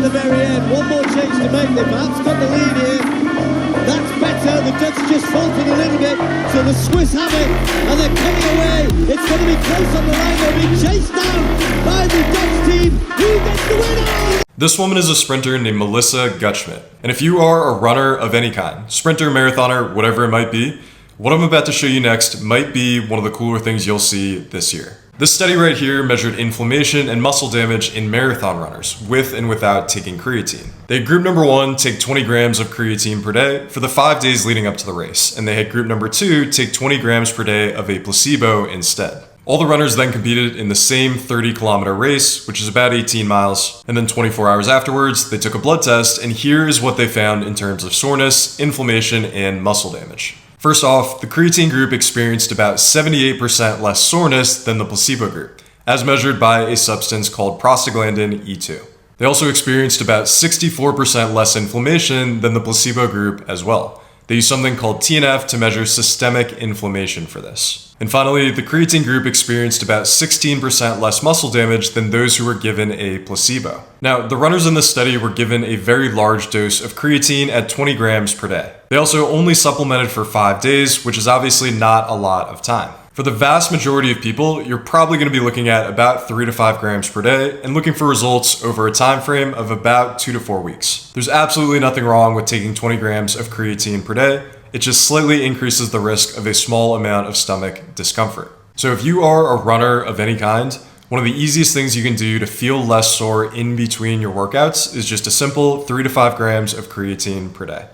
at the very end. One more change to make. They perhaps got the lead here. That's better. The Dutch just faltered a little bit. So the Swiss have it. And they're coming away. It's going to be close on the line. They're being chased down by the Dutch team. Who gets the winner? This woman is a sprinter named Melissa Gutschmidt. And if you are a runner of any kind, sprinter, marathoner, whatever it might be, what I'm about to show you next might be one of the cooler things you'll see this year. This study right here measured inflammation and muscle damage in marathon runners with and without taking creatine. They had group number 1 take 20 grams of creatine per day for the 5 days leading up to the race, and they had group number 2 take 20 grams per day of a placebo instead. All the runners then competed in the same 30-kilometer race, which is about 18 miles, and then 24 hours afterwards, they took a blood test, and here is what they found in terms of soreness, inflammation, and muscle damage. First off, the Creatine Group experienced about 78% less soreness than the Placebo Group, as measured by a substance called Prostaglandin E2. They also experienced about 64% less inflammation than the Placebo Group as well. They used something called TNF to measure systemic inflammation for this. And finally, the Creatine Group experienced about 16% less muscle damage than those who were given a placebo. Now, the runners in this study were given a very large dose of creatine at 20 grams per day. They also only supplemented for 5 days, which is obviously not a lot of time. For the vast majority of people, you're probably going to be looking at about 3 to 5 grams per day and looking for results over a time frame of about 2 to 4 weeks. There's absolutely nothing wrong with taking 20 grams of creatine per day. It just slightly increases the risk of a small amount of stomach discomfort. So if you are a runner of any kind, one of the easiest things you can do to feel less sore in between your workouts is just a simple 3 to 5 grams of creatine per day.